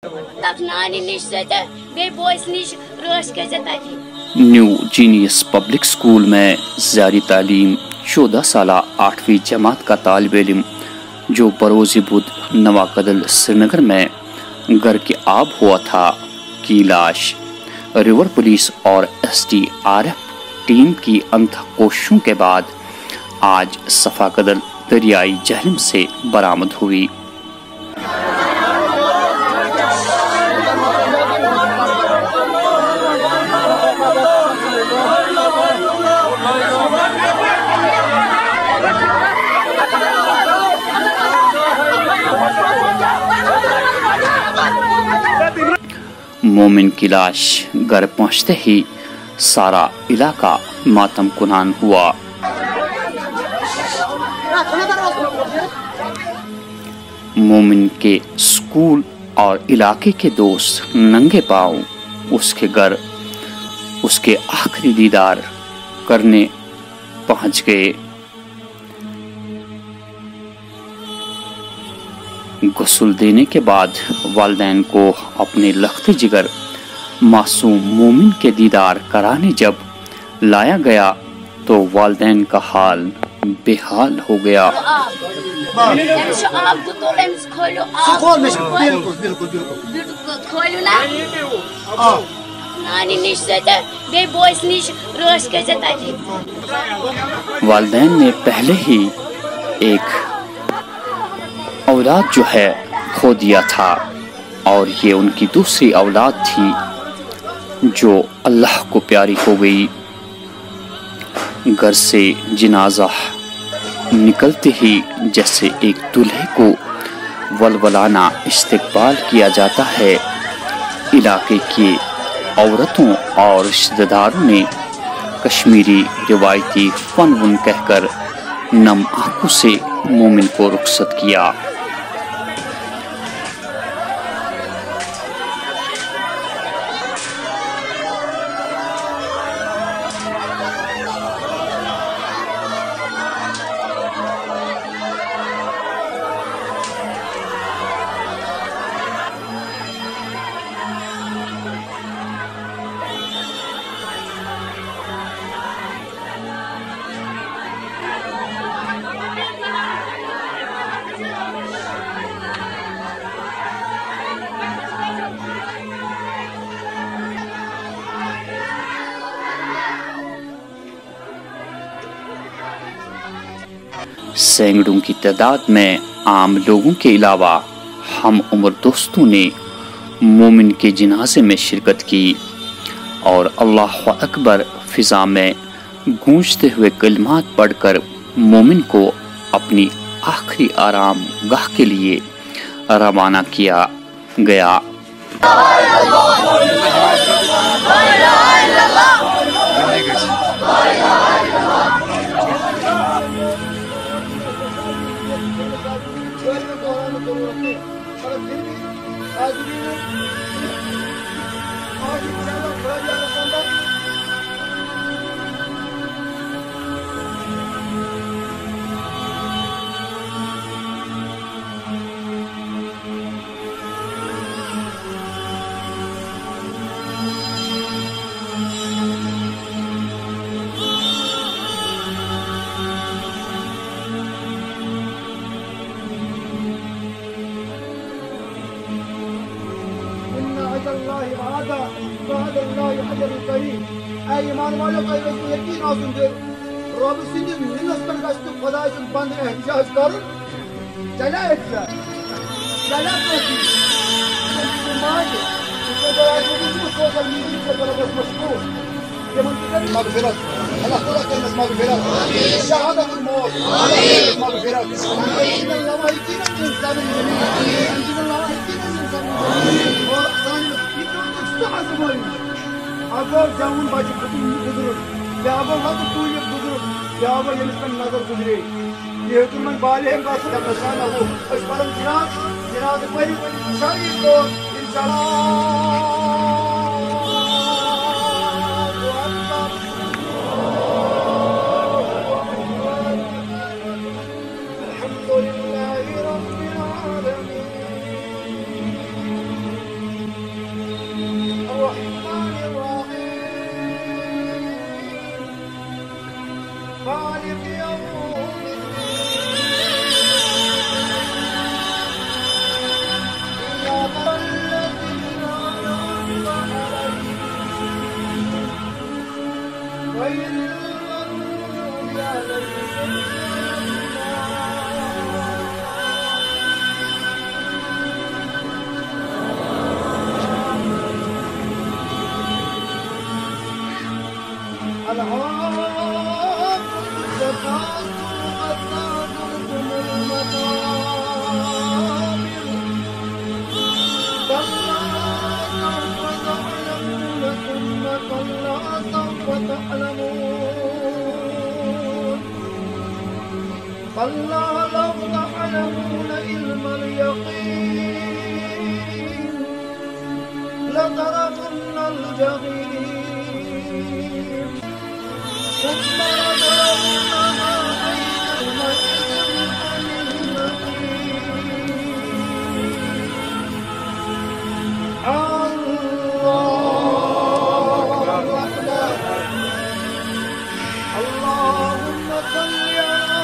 تک نانی نش ستے بے بوس نش رش کھسے تتی نیو جینیس پبلک اسکول میں زیادہ تعلیم 14 سالہ 8ویں جماعت کا طالب علم جو بروز بدھ نوا کدل سری نگر میں گر کے آب ہوا تھا کی لاش ریور پولیس اور SDRF ٹیم کی انتھک کوششوں کے بعد آج صفا کدل دریائی جہلم سے برآمد ہوئی۔ مومن کی لاش گھر پہنچتے ہی سارا علاقہ ماتم کنان ہوا۔ مومن کے اسکول اور علاقے کے دوست ننگے پاؤں اس کے گھر اس کے آخری دیدار کرنے پہنچ گئے۔ غسل دینے کے بعد والدین کو اپنے لخت جگر معصوم مومن کے دیدار کرانے جب لایا گیا تو والدین کا حال بے حال ہو گیا۔ والدین نے پہلے ہی ایک اولاد جو ہے کھو دیا تھا اور یہ ان کی دوسری اولاد تھی جو اللہ کو پیاری ہو گئی۔ گھر سے جنازہ نکلتے ہی جیسے ایک دلہے کو ولولانہ استقبال کیا جاتا ہے، علاقے کی عورتوں اور رشتہ داروں نے کشمیری روایتی فن ون کہہ کر نم آنکھوں سے مومن کو رخصت کیا۔ سینکڑوں کی تعداد میں عام لوگوں کے علاوہ ہم عمر دوستوں نے مومن کے جنازے میں شرکت کی اور اللہ اکبر فضا میں گونجتے ہوئے کلمات پڑھ کر مومن کو اپنی آخری آرام گاہ کے لیے روانہ کیا گیا۔ اے ایمان والو تۄہہِ گژھِوٕ یقیٖن آسُن زِ رۄبہٕ سٕنٛدِ مِنس پٮ۪ٹھ گژھِ نہٕ خۄداے سُنٛد بنٛدٕ احتجاج کرُن چلیا احتجاج چلیا کٲفی مانہِ سوشل میڈیا کے طرف مشہور تِمن تہِ کٔرِو مغفرت اللہ تعالیٰ کٔرنس مغفرت شہادت الموت مغفرت اور سانہِ اگو جوان بچہ گزر بیاا گو لکٹ ٹوٗلِپ گزر بیاا گو ییٚمِس پٮ۪ٹھ نظر گزرے یہ ہیٚکِن وۄنۍ بالغ گژھِتھ اِنشاء اللہ أسۍ پرو جناز پٔرِو شریٖف طور اِنشاء اللہ۔ تعلمون كلا لو تعلمون علم اليقين لترون الجحيم ثم لترونها يومئذ عن الله أكبر. اللهم صل على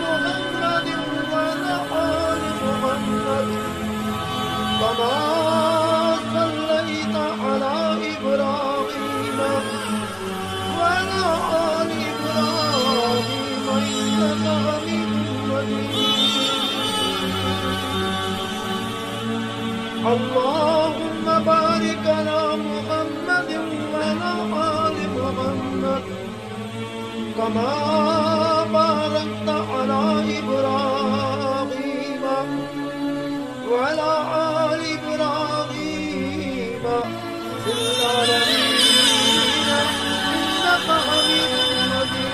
محمد وعلى آل محمد كما صليت على إبراهيم وعلى آل إبراهيم إنك حميد مجيد. اللهم بارك على محمد وعلى آل محمد كما باركت على إبراهيم وعلى آل إبراهيم في العالمين إنك حميد مجيد.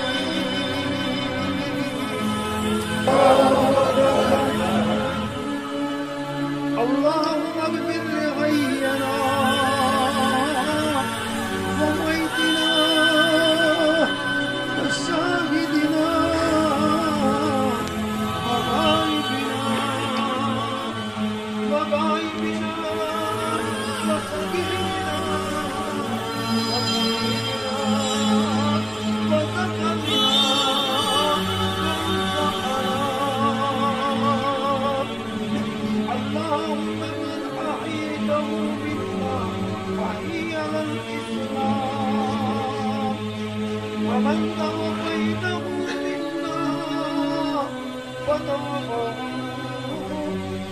اللهم اغفر لحينا وميتنا وشاهدنا وغائبنا وصغيرنا وكبيرنا وذكرنا اللهم من أحييته منا فحي على الإسلام ومن توفيته منا فتوفه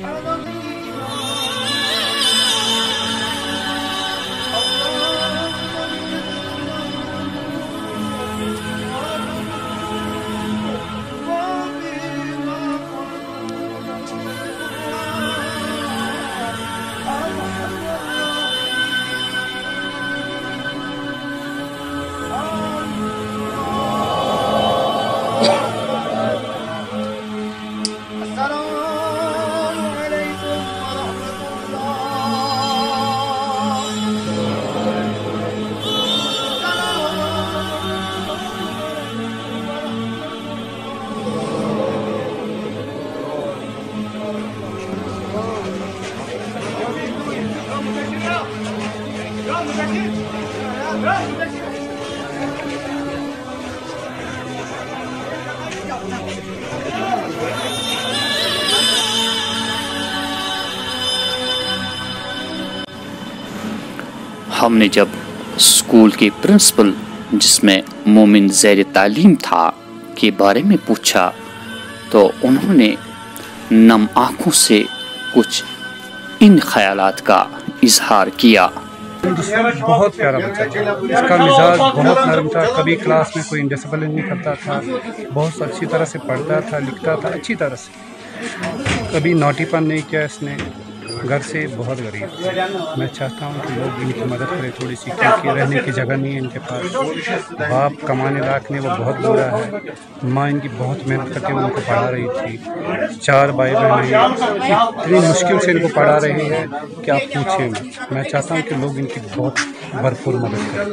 على الإيمان. اللهم السلام عليكم ورحمة हमने जब स्कूल के प्रिंसिपल जिसमें मोमिन ज़ैर तालीम था के बारे में पूछा तो उन्होंने नम आँखों से कुछ इन ख्यालात का इजहार किया। बहुत प्यारा बच्चा था, इसका मिजाज बहुत नरम था, कभी क्लास में कोई इंडिसिप्लिन नहीं करता था, बहुत अच्छी तरह से पढ़ता था, लिखता था अच्छी तरह से, कभी नोटीपन नहीं किया इसने। घर से बहुत गरीब थे। मैं चाहता हूँ कि लोग इनकी मदद करें थोड़ी सी, क्योंकि रहने की जगह नहीं है इनके पास, बाप कमाने लायक नहीं, वो बहुत बुरा है, माँ इनकी बहुत मेहनत करके उनको पढ़ा रही थी, 4 भाई बहन इतनी मुश्किल से इनको पढ़ा रही है कि आप पूछिए मत। मैं चाहता हूँ कि लोग इनकी बहुत भरपूर मदद करें।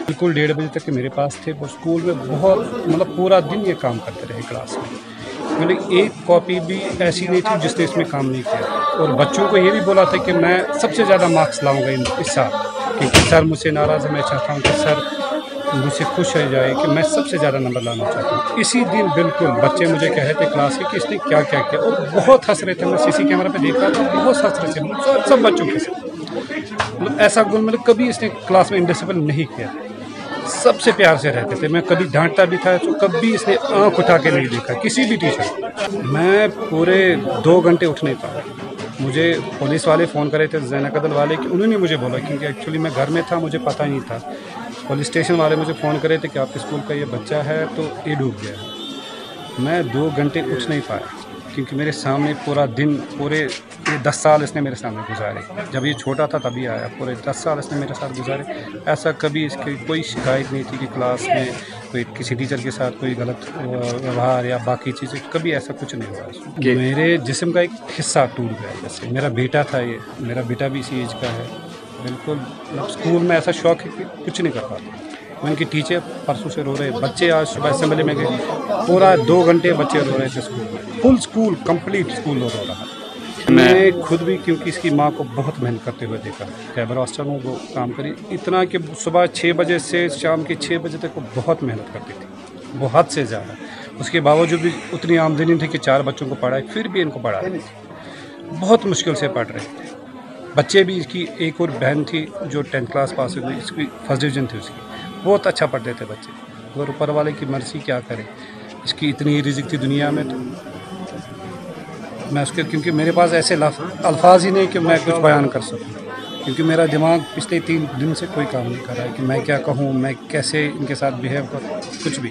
बिल्कुल 1:30 बजे तक मेरे पास थे, वो स्कूल में बहुत मतलब पूरा दिन ये काम करते रहे क्लास में। मैंने एक कॉपी भी ऐसी नहीं थी जिसने इसमें काम नहीं किया, और बच्चों को ये भी बोला था कि मैं सबसे ज़्यादा मार्क्स लाऊंगा इस साल, क्योंकि सर मुझसे नाराज़ है। मैं चाहता हूँ कि सर मुझसे खुश हो जाए कि मैं सबसे ज़्यादा नंबर लाना चाहता हूँ। इसी दिन बिल्कुल बच्चे मुझे कह रहे थे क्लास के कि इसने क्या क्या किया, और बहुत हंस रहे थे। मैं सीसी कैमरा पे देख रहा था, बहुत हंस रहे थे सब बच्चों के साथ। मतलब ऐसा गुण मतलब कभी इसने क्लास में इंडिसिप्लिन नहीं किया, सबसे प्यार से रहते थे। मैं कभी डांटता भी था तो कभी इसने आँख उठा के नहीं देखा किसी भी टीचर। मैं पूरे 2 घंटे उठ नहीं पाया। मुझे पुलिस वाले फ़ोन करे थे, ज़ैना कदल वाले, कि उन्होंने मुझे बोला, क्योंकि एक्चुअली मैं घर में था, मुझे पता नहीं था। पुलिस स्टेशन वाले मुझे फ़ोन करे थे कि आपके स्कूल का ये बच्चा है तो ये डूब गया। मैं 2 घंटे उठ नहीं पाया, क्योंकि मेरे सामने पूरा दिन, पूरे 10 साल इसने मेरे सामने गुजारे। जब ये छोटा था तभी आया, पूरे 10 साल इसने मेरे साथ गुजारे। ऐसा कभी इसकी कोई शिकायत नहीं थी कि क्लास में कोई किसी टीचर के साथ कोई गलत व्यवहार या बाकी चीज़ें, कभी ऐसा कुछ नहीं हुआ। मेरे जिस्म का एक हिस्सा टूट गया। जैसे मेरा बेटा था, ये मेरा बेटा भी इसी एज का है। बिल्कुल स्कूल में ऐसा शौक है कि कुछ नहीं कर पाता। उनकी टीचर परसों से रो रहे, बच्चे आज सुबह असेंबली में गए, पूरा 2 घंटे बच्चे रो रहे थे स्कूल में, फुल स्कूल कंप्लीट स्कूल रो रहा है। मैं खुद भी, क्योंकि इसकी माँ को बहुत मेहनत करते हुए देखा, खैबर हॉस्टल में वो काम करी, इतना कि सुबह 6 बजे से शाम के 6 बजे तक वो बहुत मेहनत करती थी, वो हद से ज़्यादा। उसके बावजूद भी उतनी आमदनी थी कि 4 बच्चों को पढ़ाए, फिर भी इनको पढ़ाए, बहुत मुश्किल से पढ़ रहे थे बच्चे भी। इसकी एक और बहन थी जो 10th क्लास पास हुई, इसकी फर्स्ट डिवीजन थी उसकी, बहुत अच्छा पढ़ते थे बच्चे। अगर ऊपर वाले की मर्ज़ी क्या करे, इसकी इतनी रिज़्क़ थी दुनिया में, तो मैं उसके, क्योंकि मेरे पास ऐसे अल्फाज ही नहीं कि मैं कुछ बयान कर सकूं, क्योंकि मेरा दिमाग पिछले 3 दिन से कोई काम नहीं कर रहा है कि मैं क्या कहूं, मैं कैसे इनके साथ बिहेव करूं, कुछ भी।